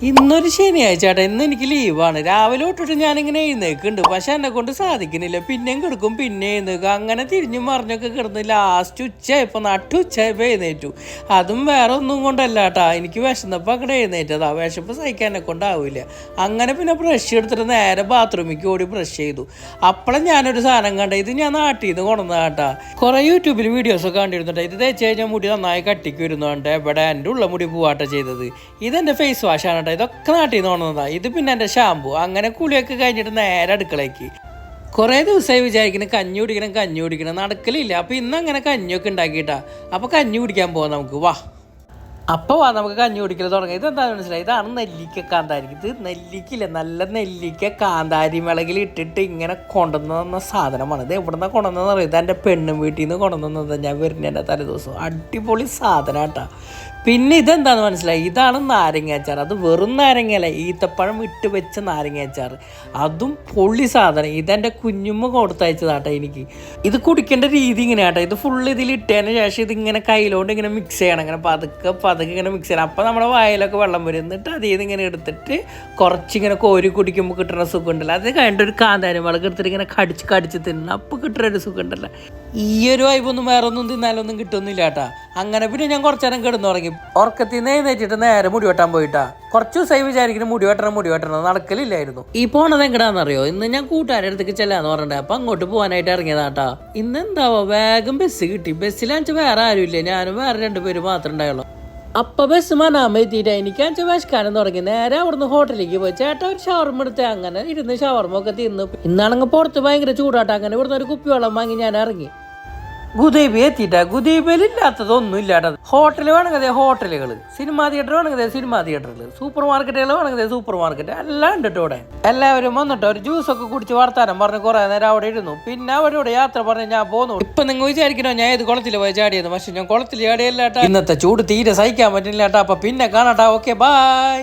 ഇന്നൊരു ശനിയാഴ്ച ചേട്ടാ, ഇന്ന് എനിക്ക് ലീവാണ്. രാവിലെ തൊട്ടിട്ട് ഞാനിങ്ങനെ എഴുന്നേക്കുന്നുണ്ട്, പക്ഷെ എന്നെ കൊണ്ട് സാധിക്കുന്നില്ല. പിന്നെയും കിടക്കും, പിന്നെ എഴുന്നേക്കും, അങ്ങനെ തിരിഞ്ഞും മറിഞ്ഞൊക്കെ കിടന്ന് ലാസ്റ്റ് ഉച്ചയായപ്പോൾ ഉച്ചയായപ്പോൾ എഴുന്നേറ്റു. അതും വേറെ ഒന്നും കൊണ്ടല്ല കേട്ടാ, എനിക്ക് വിശന്നപ്പോൾ അങ്ങനെ എഴുന്നേറ്റതാ. വിശപ്പ് സഹിക്കാൻ എന്നെ കൊണ്ടാവില്ല. അങ്ങനെ പിന്നെ ബ്രഷ് എടുത്തിട്ട് നേരെ ബാത്റൂമിലേക്ക് ഓടി ബ്രഷ് ചെയ്തു. അപ്പോഴും ഞാനൊരു സാധനം കണ്ട, ഇത് ഞാൻ നാട്ടിൽ നിന്ന് കൊണ്ടുവന്ന കേട്ടാ. കുറെ യൂട്യൂബിൽ വീഡിയോസൊക്കെ കണ്ടിരുന്നുണ്ട്. ഇത് തേച്ച് കഴിഞ്ഞാൽ മുടി നന്നായി കട്ടിക്ക് വരുന്നുണ്ട്. എവിടെ എൻ്റെ ഉള്ള മുടി പൂവാട്ട ചെയ്തത്. ഇതെൻ്റെ ഫേസ് വാഷാണ്. ഇതൊക്കെ നാട്ടിൽ നിന്ന് കൊണ്ടുവന്നതാ. ഇത് പിന്നെ എൻ്റെ ഷാമ്പു. അങ്ങനെ കുളിയൊക്കെ കഴിഞ്ഞിട്ട് നേരെ അടുക്കളയ്ക്ക്. കുറേ ദിവസമായി വിചാരിക്കണം കഞ്ഞി കുടിക്കണം നടക്കലില്ല. അപ്പോൾ ഇന്ന് അങ്ങനെ കഞ്ഞിയൊക്കെ ഉണ്ടാക്കിയിട്ടാ. അപ്പോൾ കഞ്ഞി കുടിക്കാൻ പോവാം നമുക്ക്, വാ. അപ്പോൾ വാ നമുക്ക് കഞ്ഞി കുടിക്കൽ തുടങ്ങി. ഇതെന്താണെന്ന് മനസ്സിലായി, ഇതാണ് നെല്ലിക്ക കാന്താരി. ഇത് നെല്ലിക്കില്ല, നല്ല നെല്ലിക്ക കാന്താരി മിളകിൽ ഇട്ടിട്ട് ഇങ്ങനെ കൊണ്ടുവന്ന സാധനമാണ്. ഇത് എവിടെ നിന്നാണ് കൊണ്ടുവന്നതെന്ന് അറിയാം. ഇത് എൻ്റെ പെണ്ണും വീട്ടിൽ നിന്ന് കൊണ്ടുവന്നത്. ഞാൻ വരുന്നതിൻ്റെ തലേദിവസം. അടിപൊളി സാധനം കേട്ടോ. പിന്നെ ഇതെന്താന്ന് മനസ്സിലായി, ഇതാണ് നാരങ്ങാച്ചാർ. അത് വെറും നാരങ്ങയല്ല, ഈത്തപ്പഴം ഇട്ട് വെച്ച നാരങ്ങാച്ചാർ. അതും പൊള്ളി സാധനം. ഇതെൻ്റെ കുഞ്ഞുമ്മ കൊടുത്തയച്ചതാട്ടോ എനിക്ക്. ഇത് കുടിക്കേണ്ട രീതി ഇങ്ങനെ കേട്ടോ. ഇത് ഫുള്ള് ഇതിൽ ഇട്ടതിന് ശേഷം ഇതിങ്ങനെ കയ്യിലോണ്ട് ഇങ്ങനെ മിക്സ് ചെയ്യണം. ഇങ്ങനെ പതുക്കെ ഇങ്ങനെ മിക്സ് ചെയ്യണം. അപ്പോൾ നമ്മുടെ വായിലൊക്കെ വെള്ളം വരും. എന്നിട്ട് അതിൽ നിന്ന് ഇങ്ങനെ എടുത്തിട്ട് കുറച്ചിങ്ങനെ കോരി കുടിക്കുമ്പോൾ കിട്ടുന്ന സുഖം ഉണ്ടല്ലോ. അത് കഴിഞ്ഞിട്ട് ഒരു കാന്താരി മുളക് എടുത്തിട്ട് ഇങ്ങനെ കടിച്ച് തിന്നണം. അപ്പോൾ കിട്ടുന്നൊരു സുഖം ഉണ്ടല്ലോ. ഈ ഒരു വൈബൊന്നും വേറെ ഒന്നും തിന്നാലൊന്നും കിട്ടുന്നില്ല കേട്ടാ. അങ്ങനെ പിന്നെ ഞാൻ കുറച്ചു നേരം കിടന്നു തുടങ്ങി. ഉറക്കത്തിൽ നിന്ന് എഴുന്നേറ്റിട്ട് നേരെ മുടി വെട്ടാൻ പോയിട്ടാ. കുറച്ച് ദിവസമായി വിചാരിക്കുന്നു മുടി വെട്ടണം നടക്കലില്ലായിരുന്നു. ഈ പോണത് എങ്ങടാന്നറിയോ, ഇന്ന് ഞാൻ കൂട്ടുകാരുടെ അടുത്തേക്ക് ചെല്ലാന്ന് പറഞ്ഞിട്ട്. അപ്പം അങ്ങോട്ട് പോകാനായിട്ട് ഇറങ്ങിയതാട്ടാ. ഇന്ന് എന്താവോ വേഗം ബസ് കിട്ടി. ബസ്സിലാണെന്ന് വേറെ ആരുമില്ല, ഞാനും വേറെ 2 പേര് മാത്രമേ ഉണ്ടായുള്ളൂ. അപ്പം ബസ് മനാമ എത്തിയിട്ട് എനിക്ക് വിശക്കാനും തുടങ്ങി. നേരെ അവിടുന്ന് ഹോട്ടലിലേക്ക് പോയി. ചേട്ടാ ഒരു ഷവർമ എടുത്ത് അങ്ങനെ ഇരുന്ന് ഷവർമ ഒക്കെ തിന്നു. ഇന്നാണെങ്കിൽ പുറത്ത് ഭയങ്കര ചൂടാട്ടോ. അങ്ങനെ ഇവിടുന്ന് ഒരു കുപ്പി വെള്ളം വാങ്ങി ഞാൻ ഇറങ്ങി. ഗുദൈബി എത്തിയിട്ടാ. ഗുദൈബിയിൽ ഇല്ലാത്തതൊന്നും ഇല്ലാട്ടോ. ഹോട്ടൽ വേണമെങ്കിൽ ഹോട്ടലുകൾ, സിനിമാ തിയേറ്റർ വേണമെങ്കിൽ സിനിമാ തിയേറ്ററുകൾ, സൂപ്പർ മാർക്കറ്റുകൾ വേണമെങ്കിൽ സൂപ്പർ മാർക്കറ്റ് എല്ലാം ഉണ്ട് ഇവിടെ. എല്ലാവരും വന്നിട്ട് ഒരു ജ്യൂസൊക്കെ കുടിച്ച് വർത്താനം പറഞ്ഞ് കുറേ നേരം അവിടെ ഇരുന്നു. പിന്നെ അവരോട് യാത്ര പറഞ്ഞ് ഞാൻ പോന്നു. ഇപ്പൊ നിങ്ങൾ വിചാരിക്കണോ ഞാൻ ഏത് കുളത്തിൽ പോയി ചാടിയെന്ന്. പക്ഷെ ഞാൻ കുളത്തിൽ ചാടിയല്ലാട്ടാ. ഇന്നത്തെ ചൂട് തീരെ സഹിക്കാൻ പറ്റില്ല കേട്ടോ. അപ്പൊ പിന്നെ കാണാട്ടാ. Okay, by.